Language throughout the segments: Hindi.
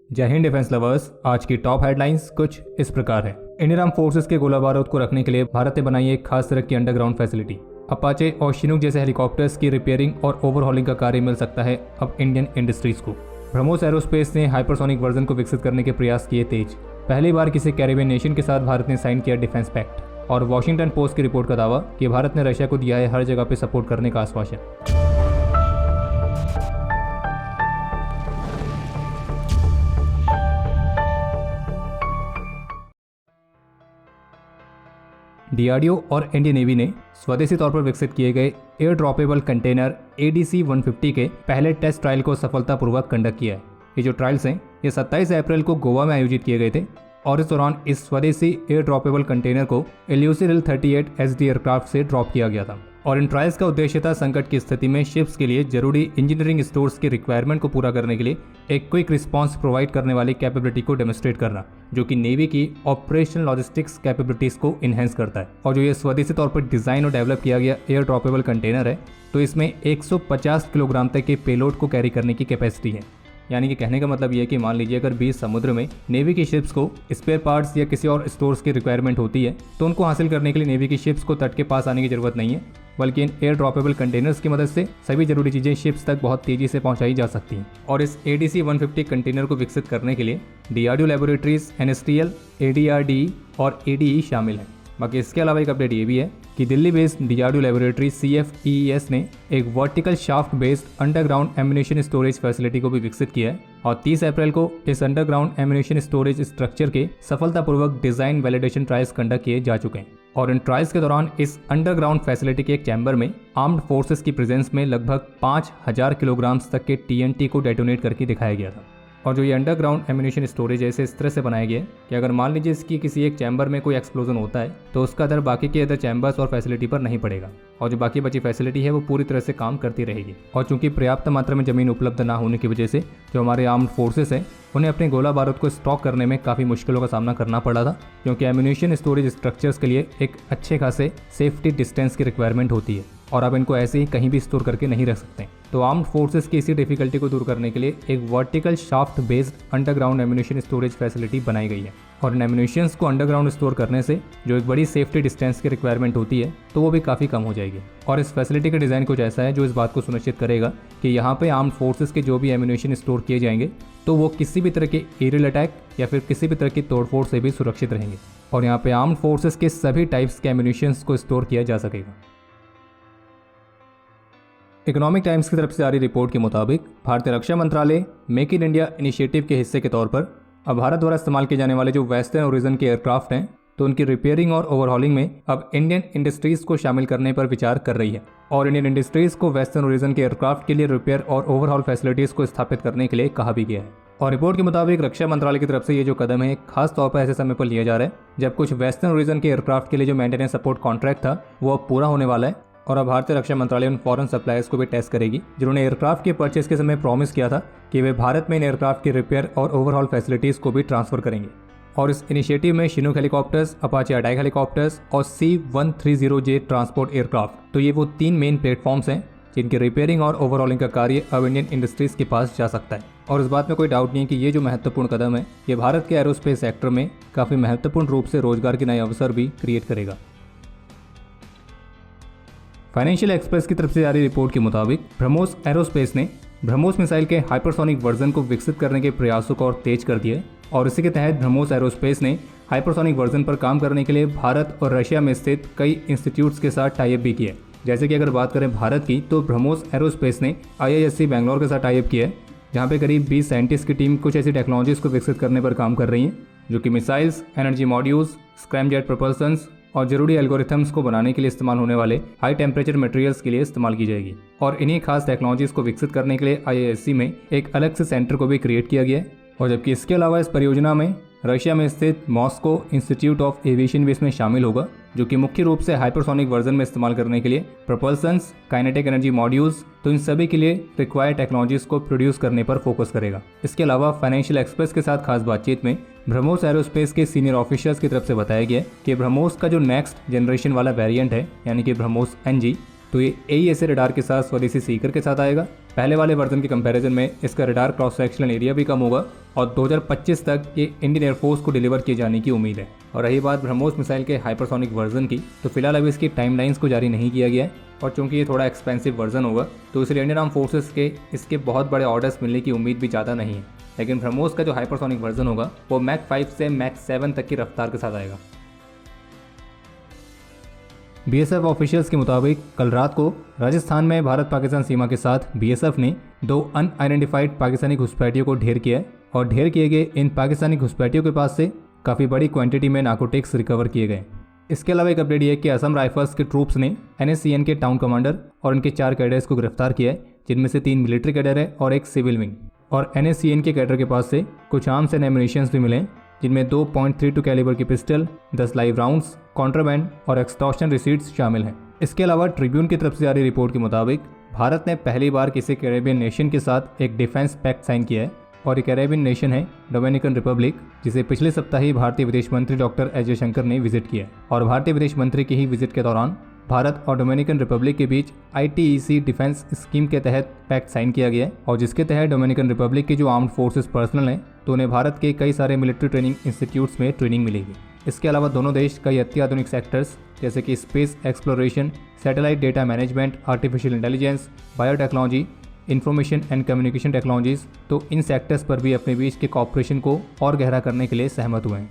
जय हिंद डिफेंस लवर्स। आज की टॉप हेडलाइंस कुछ इस प्रकार है। इंडियन आर्म फोर्सेस के गोला बारूद को रखने के लिए भारत ने बनाई एक खास तरह की अंडरग्राउंड फैसिलिटी। अपाचे और चिनूक जैसे हेलीकॉप्टर्स की रिपेयरिंग और ओवरहॉलिंग का कार्य मिल सकता है अब इंडियन इंडस्ट्रीज को। ब्रह्मोस एरोस्पेस ने हाइपरसोनिक वर्जन को विकसित करने के प्रयास किए तेज। पहली बार किसी कैरिबियन नेशन के साथ भारत ने साइन किया डिफेंस पैक्ट। और वॉशिंगटन पोस्ट की रिपोर्ट का दावा कि भारत ने रशिया को दिया है हर जगह पर सपोर्ट करने का आश्वासन। डीआरडीओ और इंडियन नेवी ने स्वदेशी तौर पर विकसित किए गए एयर ड्रॉपेबल कंटेनर ADC-150 के पहले टेस्ट ट्रायल को सफलतापूर्वक कंडक्ट किया है। ये जो ट्रायल्स हैं ये 27 अप्रैल को गोवा में आयोजित किए गए थे और इस दौरान इस स्वदेशी एयर ड्रॉपेबल कंटेनर को इल्यूसिल 38 SD एयरक्राफ्ट से ड्रॉप किया गया था। और इन ट्रायल्स का उद्देश्य था संकट की स्थिति में शिप्स के लिए जरूरी इंजीनियरिंग स्टोर्स की रिक्वायरमेंट को पूरा करने के लिए एक क्विक रिस्पांस प्रोवाइड करने वाली कैपेबिलिटी को डेमोन्स्ट्रेट करना, जो कि नेवी की ऑपरेशनल लॉजिस्टिक्स कैपेबिलिटीज को इनहेंस करता है। और जो ये स्वदेशी तौर पर डिजाइन और डेवलप किया गया एयर ड्रॉपेबल कंटेनर है तो इसमें 150 किलोग्राम तक के पेलोड को कैरी करने की कैपेसिटी है। यानी कि कहने का मतलब ये है कि मान लीजिए अगर बीच समुद्र में नेवी की शिप्स को स्पेयर पार्ट्स या किसी और स्टोर्स की रिक्वायरमेंट होती है तो उनको हासिल करने के लिए नेवी की शिप्स को तट के पास आने की जरूरत नहीं है, बल्कि इन एयर ड्रॉपेबल कंटेनर्स की मदद से सभी जरूरी चीजें शिप्स तक बहुत तेजी से पहुंचाई जा सकती हैं। और इस ADC-150 कंटेनर को विकसित करने के लिए DRDO लैबोरेटरीज, NSTL, ADRDE और ADE शामिल हैं। बाकी इसके अलावा एक अपडेट ये भी है कि Delhi based DRDO laboratory CFEES ने एक vertical shaft based underground ammunition storage facility को भी विकसित किया है और 30 अप्रैल को इस अंडरग्राउंड एम्यूनेशन स्टोरेज स्ट्रक्चर के सफलतापूर्वक डिजाइन वैलिडेशन ट्रायल्स कंडक्ट किए जा चुके हैं। और इन ट्रायल्स के दौरान इस अंडरग्राउंड फैसिलिटी के एक चैम्बर में आर्म्ड फोर्सेस की प्रेजेंस में लगभग 5000 किलोग्राम तक के TNT को डेटोनेट करके दिखाया गया था। और जो ये अंडरग्राउंड एम्यूनेशन स्टोरेज है इसे इस तरह से बनाया गया है कि अगर मान लीजिए इसकी किसी एक चैम्बर में कोई एक्सप्लोजन होता है तो उसका असर बाकी के अदर चैम्बर्स और फैसिलिटी पर नहीं पड़ेगा और जो बाकी बची फैसिलिटी है वो पूरी तरह से काम करती रहेगी। और चूंकि पर्याप्त मात्रा में जमीन उपलब्ध ना होने की वजह से जो हमारे आर्म्ड फोर्सेस हैं उन्हें अपने गोला बारूद को स्टॉक करने में काफ़ी मुश्किलों का सामना करना पड़ा था, क्योंकि एम्यूनेशन स्टोरेज स्ट्रक्चर्स के लिए एक अच्छे खासे सेफ्टी डिस्टेंस की रिक्वायरमेंट होती है और आप इनको ऐसे ही कहीं भी स्टोर करके नहीं रख सकते। तो आर्म्ड फोर्सेस की इसी डिफिकल्टी को दूर करने के लिए एक vertical shaft based underground ammunition storage facility बनाई गई है। और इन एम्यूनेशंस को अंडरग्राउंड स्टोर करने से जो एक बड़ी सेफ्टी डिस्टेंस की रिक्वायरमेंट होती है तो वो भी काफ़ी कम हो जाएगी। और इस फैसिलिटी का डिज़ाइन कुछ ऐसा है जो इस बात को सुनिश्चित करेगा कि यहाँ पे आर्म्ड फोर्सेस के जो भी एम्यूनेशन स्टोर किए जाएंगे तो वो किसी भी तरह के एरियल अटैक या फिर किसी भी तरह की तोड़फोड़ से भी सुरक्षित रहेंगे और यहाँ पे आर्म्ड फोर्सेस के सभी टाइप्स के एम्यूनेशंस को स्टोर किया जा सकेगा। इकोनॉमिक टाइम्स की तरफ से जारी रिपोर्ट के मुताबिक भारतीय रक्षा मंत्रालय मेक इन इंडिया इनिशिएटिव के हिस्से के तौर पर अब भारत द्वारा इस्तेमाल किए जाने वाले जो वेस्टर्न ओरिजिन के एयरक्राफ्ट हैं तो उनकी रिपेयरिंग और ओवरहॉलिंग में अब इंडियन इंडस्ट्रीज को शामिल करने पर विचार कर रही है। और इंडियन इंडस्ट्रीज को वेस्टर्न ओरिजिन के एयरक्राफ्ट के लिए रिपेयर और ओवरहॉल फैसिलिटीज को स्थापित करने के लिए कहा भी गया है। और रिपोर्ट के मुताबिक रक्षा मंत्रालय की तरफ से ये जो कदम है खास तौर पर ऐसे समय पर लिया जा रहा है जब कुछ वेस्टर्न ओरिजिन के एयरक्राफ्ट के लिए जो मेंटेनेंस सपोर्ट कॉन्ट्रैक्ट था वो अब पूरा होने वाला है। और अब भारतीय रक्षा मंत्रालय उन फॉरेन सप्लायर्स को भी टेस्ट करेगी जिन्होंने एयरक्राफ्ट के परचेज के समय प्रॉमिस किया था कि वे भारत में इन एयरक्राफ्ट की रिपेयर और ओवरहॉल फैसिलिटीज को भी ट्रांसफर करेंगे। और इस इनिशिएटिव में Chinook helicopters, Apache attack helicopters और C-130J ट्रांसपोर्ट एयरक्राफ्ट, तो ये वो 3 मेन प्लेटफॉर्म्स हैं जिनकी रिपेयरिंग और ओवरहॉलिंग का कार्य अब इंडियन इंडस्ट्रीज के पास जा सकता है। और इस बात में कोई डाउट नहीं है कि ये जो महत्वपूर्ण कदम है ये भारत के एरोस्पेस सेक्टर में काफ़ी महत्वपूर्ण रूप से रोजगार के नए अवसर भी क्रिएट करेगा। फाइनेंशियल एक्सप्रेस की तरफ से जारी रिपोर्ट के मुताबिक ब्रह्मोस एरोस्पेस ने ब्रह्मोस मिसाइल के हाइपरसोनिक वर्जन को विकसित करने के प्रयासों को और तेज कर दिया है और इसी के तहत ब्रह्मोस एरोस्पेस ने हाइपरसोनिक वर्जन पर काम करने के लिए भारत और रशिया में स्थित कई इंस्टीट्यूट्स के साथ टाई अप भी किया है। जैसे कि अगर बात करें भारत की तो ब्रह्मोस एरोस्पेस ने IISc बेंगलोर के साथ टाई अप किया है जहाँ पे करीब 20 साइंटिस्ट की टीम कुछ ऐसी टेक्नोलॉजीज को विकसित करने पर काम कर रही है जो कि मिसाइल्स, एनर्जी मॉड्यूल्स, स्क्रैमजेट प्रोपल्सन्स और जरूरी एल्गोरिथम्स को बनाने के लिए इस्तेमाल होने वाले हाई टेम्परेचर मटेरियल्स के लिए इस्तेमाल की जाएगी। और इन्हीं खास टेक्नोलॉजीज को विकसित करने के लिए IISc में एक अलग से सेंटर को भी क्रिएट किया गया है। और जबकि इसके अलावा इस परियोजना में रशिया में स्थित मॉस्को इंस्टीट्यूट ऑफ एविएशन भी इसमें शामिल होगा जो कि मुख्य रूप से हाइपरसोनिक वर्जन में इस्तेमाल करने के लिए प्रोपल्सन्स, काइनेटिक एनर्जी मॉड्यूल्स, तो इन सभी के लिए रिक्वायर्ड टेक्नोलॉजीज को प्रोड्यूस करने पर फोकस करेगा। इसके अलावा फाइनेंशियल एक्सप्रेस के साथ खास बातचीत में ब्रह्मोस एरोस्पेस के सीनियर ऑफिसर्स की तरफ से बताया गया कि ब्रह्मोस का जो नेक्स्ट जनरेशन वाला वेरिएंट है यानी कि ब्रह्मोस NG तो ये AESA रडार के साथ स्वदेशी सीकर के साथ आएगा। पहले वाले वर्जन के कंपैरिजन में इसका रडार क्रॉस सेक्शनल एरिया भी कम होगा और 2025 तक ये इंडियन एयरफोर्स को डिलीवर किए जाने की उम्मीद है। और रही बात ब्रह्मोस मिसाइल के हाइपरसोनिक वर्जन की, तो फिलहाल अभी इसकी टाइमलाइंस को जारी नहीं किया गया है और चूंकि ये थोड़ा एक्सपेंसिव वर्जन होगा तो इसलिए इंडियन आर्म फोर्सेस के इसके बहुत बड़े ऑर्डर्स मिलने की उम्मीद भी ज़्यादा नहीं है। लेकिन ब्रह्मोस का जो हाइपरसोनिक वर्जन होगा वो मैक 5 से मैक 7 तक की रफ्तार के साथ आएगा। BSF ऑफिशियल्स के मुताबिक कल रात को राजस्थान में भारत पाकिस्तान सीमा के साथ BSF ने 2 अनआइडेंटिफाइड पाकिस्तानी घुसपैठियों को ढेर किया और ढेर किए गए इन पाकिस्तानी घुसपैठियों के पास से काफ़ी बड़ी क्वांटिटी में नार्कोटिक्स रिकवर किए गए। इसके अलावा एक अपडेट ये है कि असम राइफल्स के ट्रूप्स ने NSCN के टाउन कमांडर और उनके 4 कैडर्स को गिरफ्तार किया है, जिनमें से 3 मिलिट्री कैडर है और 1 सिविल विंग। और NSCN के कैडर के पास से कुछ आर्म्स एंड एमुनिशंस भी मिले, जिनमें 2.32 कैलिबर की पिस्टल, 10 लाइव राउंड्स, कॉन्ट्राबैंड और एक्सटॉर्शन रिसीट्स शामिल हैं। इसके अलावा ट्रिब्यून की तरफ से जारी रिपोर्ट के मुताबिक भारत ने पहली बार किसी कैरेबियन नेशन के साथ एक डिफेंस पैक्ट साइन किया है और ये कैरेबियन नेशन है डोमिनिकन रिपब्लिक, जिसे पिछले सप्ताह ही भारतीय विदेश मंत्री डॉक्टर एस जयशंकर ने विजिट किया। और भारतीय विदेश मंत्री की ही विजिट के दौरान भारत और डोमिनिकन रिपब्लिक के बीच ITEC डिफेंस स्कीम के तहत पैक्ट साइन किया गया है और जिसके तहत डोमिनिकन रिपब्लिक के जो आर्म्ड फोर्सेस पर्सनल हैं तो उन्हें भारत के कई सारे मिलिट्री ट्रेनिंग इंस्टीट्यूट्स में ट्रेनिंग मिलेगी। इसके अलावा दोनों देश कई अत्याधुनिक सेक्टर्स जैसे कि space exploration, satellite data management, artificial intelligence, biotechnology, information and communication technologies, तो इन सेक्टर्स पर भी अपने बीच के कॉपरेशन को और गहरा करने के लिए सहमत हुए हैं।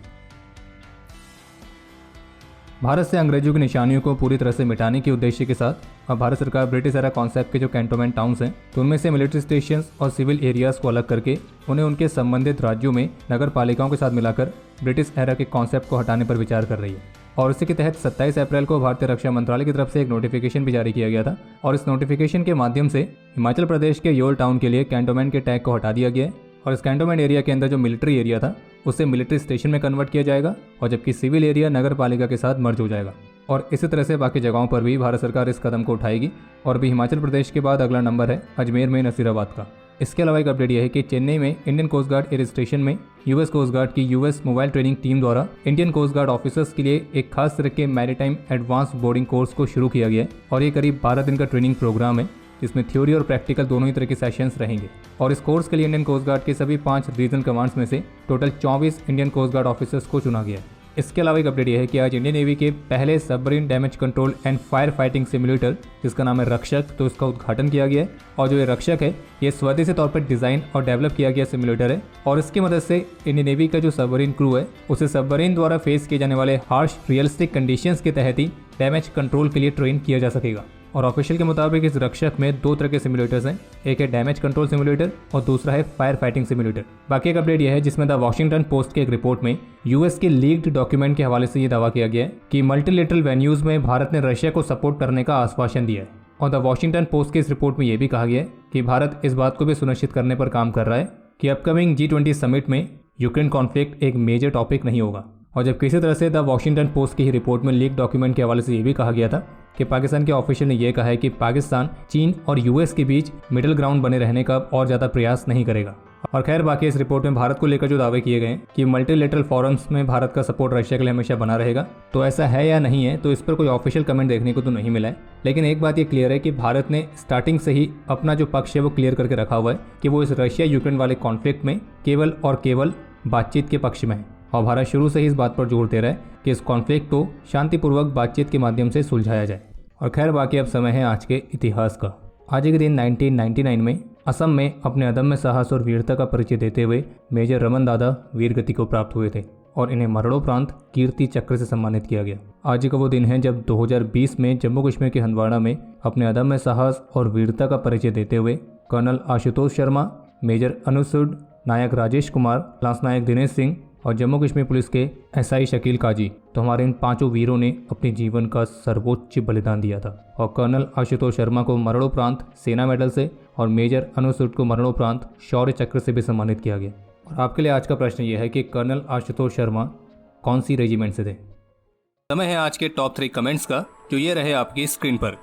भारत से अंग्रेजों की निशानियों को पूरी तरह से मिटाने के उद्देश्य के साथ अब भारत सरकार ब्रिटिश एरा कॉन्सेप्ट के जो कैंटोनमेंट टाउन्स हैं तो उनमें से मिलिट्री स्टेशंस और सिविल एरियाज को अलग करके उन्हें उनके संबंधित राज्यों में नगर पालिकाओं के साथ मिलाकर ब्रिटिश एरा के कॉन्सेप्ट को हटाने पर विचार कर रही है। और इसी के तहत 27 अप्रैल को भारतीय रक्षा मंत्रालय की तरफ से एक नोटिफिकेशन भी जारी किया गया था और इस नोटिफिकेशन के माध्यम से हिमाचल प्रदेश के योल टाउन के लिए कैंटोनमेंट के टैग को हटा दिया गया है और इस कैंटोनमेंट एरिया के अंदर जो मिलिट्री एरिया था उसे मिलिट्री स्टेशन में कन्वर्ट किया जाएगा और जबकि सिविल एरिया नगर पालिका के साथ मर्ज हो जाएगा। और इसी तरह से बाकी जगहों पर भी भारत सरकार इस कदम को उठाएगी और भी हिमाचल प्रदेश के बाद अगला नंबर है अजमेर में नसीराबाद का। इसके अलावा एक अपडेट यह है कि चेन्नई में Indian coast guard air station में US कोस्ट गार्ड की US मोबाइल ट्रेनिंग टीम द्वारा इंडियन कोस्ट गार्ड ऑफिसर्स के लिए एक खास तरह के मैरीटाइम एडवांस बोर्डिंग कोर्स को शुरू किया गया है और ये करीब 12 दिन का ट्रेनिंग प्रोग्राम है जिसमें थ्योरी और प्रैक्टिकल दोनों ही तरह के सेशंस रहेंगे। और इस कोर्स के लिए इंडियन कोस्ट गार्ड के सभी 5 रीजनल कमांड्स में से total 24 Indian coast guard officers को चुना गया है। इसके अलावा एक अपडेट यह है कि आज इंडियन नेवी के पहले submarine damage control and fire fighting simulator जिसका नाम है रक्षक, तो इसका उद्घाटन किया गया है। और जो ये रक्षक है ये स्वदेशी तौर पर डिजाइन और डेवलप किया गया सिमुलेटर है और इसकी मदद से इंडियन नेवी का जो सबमरीन क्रू है उसे सबमरीन द्वारा फेस किए जाने वाले हार्श रियलिस्टिक कंडीशंस के तहत ही डैमेज कंट्रोल के लिए ट्रेन किया जा सकेगा। और ऑफिशियल के मुताबिक इस रक्षक में 2 तरह के सिमुलेटर्स हैं, एक है डैमेज कंट्रोल सिमुलेटर और दूसरा है फायर फाइटिंग सिमुलेटर। बाकी एक अपडेट यह है जिसमें द वॉशिंगटन पोस्ट के एक रिपोर्ट में US के लीक्ड डॉक्यूमेंट के हवाले से ये दावा किया गया है कि मल्टीलेटरल वेन्यूज में भारत ने रशिया को सपोर्ट करने का आश्वासन दिया है। और द वॉशिंगटन पोस्ट के इस रिपोर्ट में यह भी कहा गया है कि भारत इस बात को भी सुनिश्चित करने पर काम कर रहा है कि अपकमिंग G20 समिट में यूक्रेन कॉन्फ्लिक्ट एक मेजर टॉपिक नहीं होगा। और जब किसी तरह से द वॉशिंगटन पोस्ट की ही रिपोर्ट में लीक डॉक्यूमेंट के हवाले से ये भी कहा गया था कि पाकिस्तान के ऑफिशियल ने यह कहा है कि पाकिस्तान चीन और US के बीच मिडिल ग्राउंड बने रहने का और ज़्यादा प्रयास नहीं करेगा। और खैर बाकी इस रिपोर्ट में भारत को लेकर जो दावे किए गए कि मल्टीलेटरल फोरम्स में भारत का सपोर्ट रशिया के लिए हमेशा बना रहेगा, तो ऐसा है या नहीं है तो इस पर कोई ऑफिशियल कमेंट देखने को तो नहीं मिला है। लेकिन एक बात ये क्लियर है कि भारत ने स्टार्टिंग से ही अपना जो पक्ष है वो क्लियर करके रखा हुआ है कि वो इस रशिया यूक्रेन वाले कॉन्फ्लिक्ट में केवल और केवल बातचीत के पक्ष में है। और भारत शुरू से ही इस बात पर जोर दे रहा है कि इस कॉन्फ्लिक्ट को शांतिपूर्वक बातचीत के माध्यम से सुलझाया जाए। और खैर बाकी अब समय है आज के इतिहास का। आज के दिन 1999 में असम में अपने अदम्य साहस और वीरता का परिचय देते हुए मेजर रमन दादा वीरगति को प्राप्त हुए थे और इन्हें मरणोपरांत कीर्ति चक्र से सम्मानित किया गया। आज का वो दिन है जब 2020 में जम्मू कश्मीर के हंदवाड़ा में अपने अदम्य साहस और वीरता का परिचय देते हुए कर्नल आशुतोष शर्मा, मेजर अनुसुड, नायक राजेश कुमार, लांस नायक दिनेश सिंह और जम्मू कश्मीर पुलिस के SI शकील काजी, तो हमारे इन 5 वीरों ने अपने जीवन का सर्वोच्च बलिदान दिया था। और कर्नल आशुतोष शर्मा को मरणोपरांत सेना मेडल से और मेजर अनुसुड को मरणोपरांत शौर्य चक्र से भी सम्मानित किया गया। और आपके लिए आज का प्रश्न यह है कि कर्नल आशुतोष शर्मा कौन सी रेजिमेंट से थे। समय है आज के टॉप 3 कमेंट्स का, जो ये रहे आपकी स्क्रीन पर।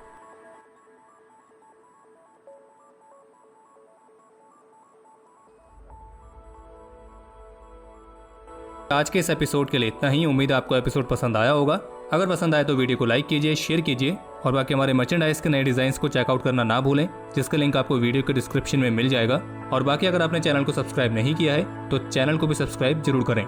आज के इस एपिसोड के लिए इतना ही। उम्मीद है आपको एपिसोड पसंद आया होगा। अगर पसंद आए तो वीडियो को लाइक कीजिए, शेयर कीजिए और बाकी हमारे मर्चेंडाइज के नए डिजाइन को चेकआउट करना ना भूलें, जिसका लिंक आपको वीडियो के डिस्क्रिप्शन में मिल जाएगा। और बाकी अगर आपने चैनल को सब्सक्राइब नहीं किया है तो चैनल को भी सब्सक्राइब जरूर करें।